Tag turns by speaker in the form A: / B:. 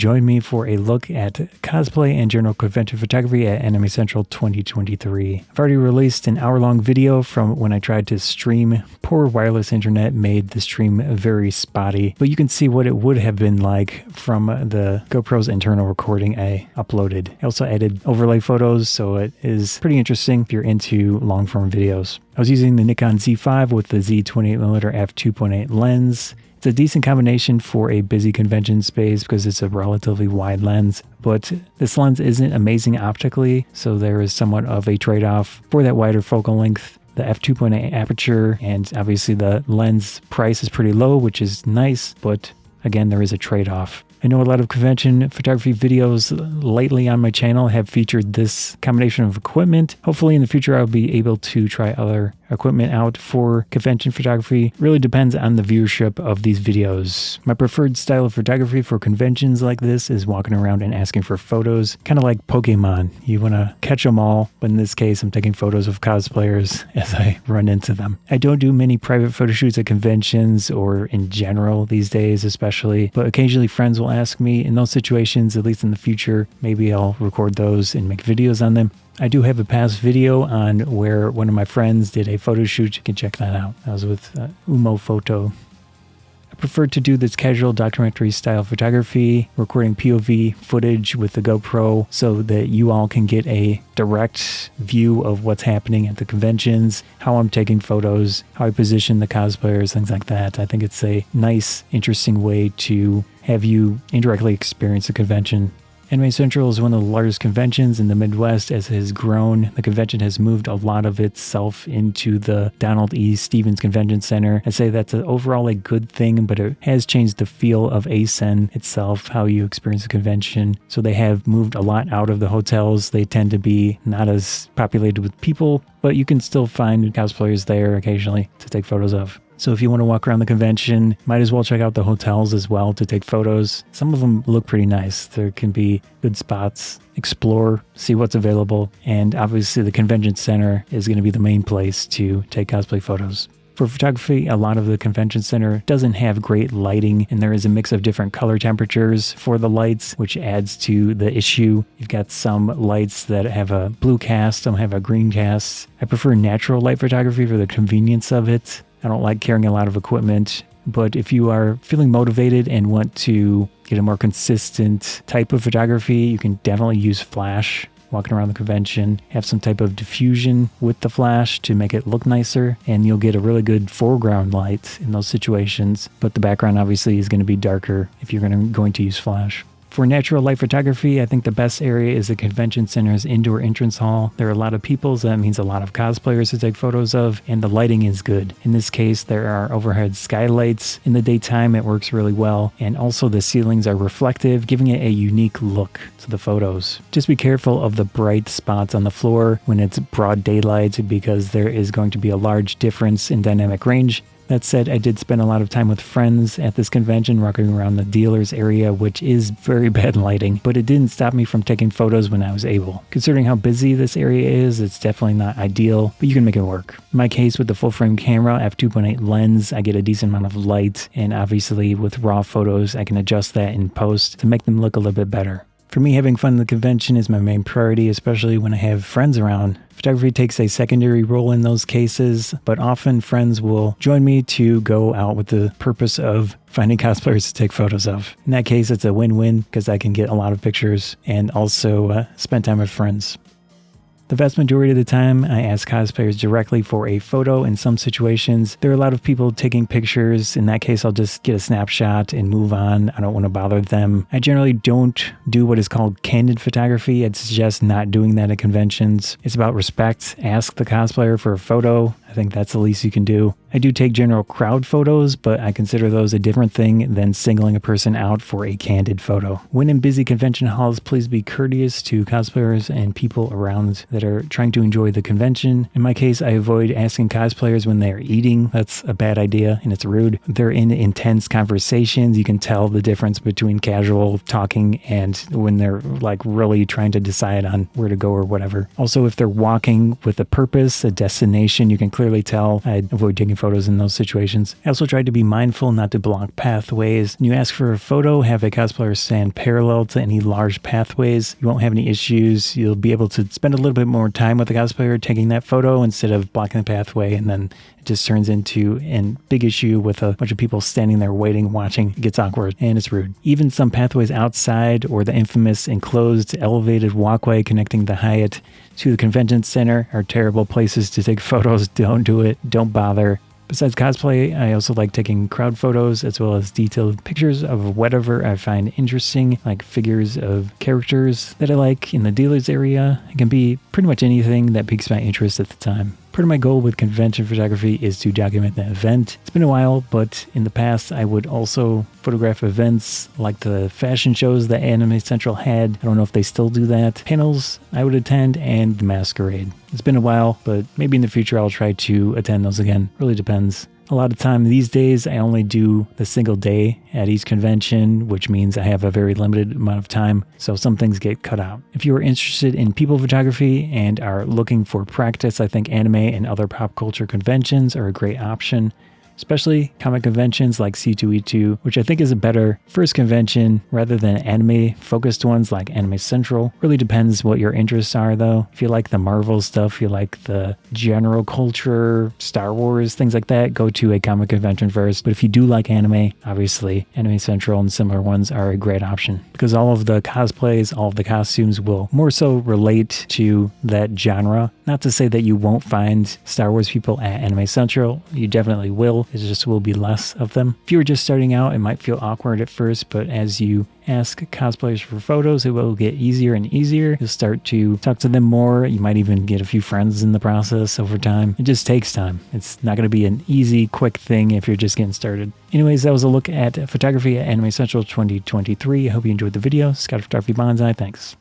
A: join me for a look at cosplay and general convention photography at Anime Central 2023. I've already released an hour-long video from when I tried to stream. Poor wireless internet made the stream very spotty, but you can see what it would have been like from the GoPro's internal recording I uploaded. I also added overlay photos, so it is pretty interesting if you're into long-form videos. I was using the Nikon Z5 with the Z28mm f2.8 lens. It's a decent combination for a busy convention space because it's a relatively wide lens, but this lens isn't amazing optically, so there is somewhat of a trade-off for that wider focal length. The f2.8 aperture and obviously the lens price is pretty low, which is nice, but again, there is a trade-off. I know a lot of convention photography videos lately on my channel have featured this combination of equipment. Hopefully in the future I'll be able to try other equipment out for convention photography. Really depends on the viewership of these videos. My preferred style of photography for conventions like this is walking around and asking for photos, kind of like Pokemon. You want to catch them all, but in this case I'm taking photos of cosplayers as I run into them. I don't do many private photo shoots at conventions or in general these days especially, but occasionally friends will ask me in those situations, at least in the future, maybe I'll record those and make videos on them. I do have a past video on where one of my friends did a photo shoot. You can check that out. That was with Umo Photo. I prefer to do this casual documentary style photography, recording POV footage with the GoPro so that you all can get a direct view of what's happening at the conventions, how I'm taking photos, how I position the cosplayers, things like that. I think it's a nice, interesting way to have you indirectly experience the convention. Anime Central is one of the largest conventions in the Midwest. As it has grown, the convention has moved a lot of itself into the Donald E. Stevens Convention Center. I'd say that's overall a good thing, but it has changed the feel of ACEN itself, how you experience the convention. So they have moved a lot out of the hotels. They tend to be not as populated with people, but you can still find cosplayers there occasionally to take photos of. So if you want to walk around the convention, might as well check out the hotels as well to take photos. Some of them look pretty nice. There can be good spots, explore, see what's available, and obviously the convention center is going to be the main place to take cosplay photos. For photography, a lot of the convention center doesn't have great lighting, and there is a mix of different color temperatures for the lights, which adds to the issue. You've got some lights that have a blue cast, some have a green cast. I prefer natural light photography for the convenience of it. I don't like carrying a lot of equipment, but if you are feeling motivated and want to get a more consistent type of photography, you can definitely use flash. Walking around the convention, have some type of diffusion with the flash to make it look nicer, and you'll get a really good foreground light in those situations, but the background obviously is going to be darker if you're going to use flash. For natural light photography, I think the best area is the convention center's indoor entrance hall. There are a lot of people, so that means a lot of cosplayers to take photos of, and the lighting is good. In this case, there are overhead skylights. In the daytime, it works really well, and also the ceilings are reflective, giving it a unique look to the photos. Just be careful of the bright spots on the floor when it's broad daylight, because there is going to be a large difference in dynamic range. That said, I did spend a lot of time with friends at this convention walking around the dealers area, which is very bad lighting, but it didn't stop me from taking photos when I was able. Considering how busy this area is, it's definitely not ideal, but you can make it work. In my case, with the full frame camera, f2.8 lens, I get a decent amount of light, and obviously with raw photos, I can adjust that in post to make them look a little bit better. For me, having fun at the convention is my main priority, especially when I have friends around. Photography takes a secondary role in those cases, but often friends will join me to go out with the purpose of finding cosplayers to take photos of. In that case, it's a win-win because I can get a lot of pictures and also spend time with friends. The vast majority of the time, I ask cosplayers directly for a photo. In some situations, there are a lot of people taking pictures. In that case, I'll just get a snapshot and move on. I don't want to bother them. I generally don't do what is called candid photography. I'd suggest not doing that at conventions. It's about respect. Ask the cosplayer for a photo. I think that's the least you can do. I do take general crowd photos, but I consider those a different thing than singling a person out for a candid photo. When in busy convention halls, please be courteous to cosplayers and people around that are trying to enjoy the convention. In my case, I avoid asking cosplayers when they're eating. That's a bad idea and it's rude. They're in intense conversations. You can tell the difference between casual talking and when they're like really trying to decide on where to go or whatever. Also, if they're walking with a purpose, a destination, you can clearly clearly tell, I'd avoid taking photos in those situations. I also tried to be mindful not to block pathways. When you ask for a photo, have a cosplayer stand parallel to any large pathways. You won't have any issues. You'll be able to spend a little bit more time with the cosplayer taking that photo instead of blocking the pathway, and then it just turns into a big issue with a bunch of people standing there waiting, watching. It gets awkward and it's rude. Even some pathways outside, or the infamous enclosed elevated walkway connecting the Hyatt to the convention center, are terrible places to take photos. Don't do it. Don't bother. Besides cosplay, I also like taking crowd photos as well as detailed pictures of whatever I find interesting, like figures of characters that I like in the dealers area. It can be pretty much anything that piques my interest at the time. Part of my goal with convention photography is to document the event. It's been a while, but in the past I would also photograph events like the fashion shows that Anime Central had. I don't know if they still do that. Panels I would attend, and the masquerade. It's been a while, but maybe in the future I'll try to attend those again. Really depends. A lot of time these days, I only do the single day at each convention, which means I have a very limited amount of time, so some things get cut out. If you are interested in people photography and are looking for practice, I think anime and other pop culture conventions are a great option. Especially comic conventions like C2E2, which I think is a better first convention rather than anime-focused ones like Anime Central. Really depends what your interests are, though. If you like the Marvel stuff, you like the general culture, Star Wars, things like that, go to a comic convention first. But if you do like anime, obviously Anime Central and similar ones are a great option, because all of the cosplays, all of the costumes will more so relate to that genre. Not to say that you won't find Star Wars people at Anime Central. You definitely will. It just will be less of them. If you're just starting out, it might feel awkward at first, but as you ask cosplayers for photos, it will get easier and easier. You'll start to talk to them more. You might even get a few friends in the process over time. It just takes time. It's not going to be an easy, quick thing if you're just getting started. Anyways, that was a look at photography at Anime Central 2023. I hope you enjoyed the video. Scott Photography Bonsai. Thanks.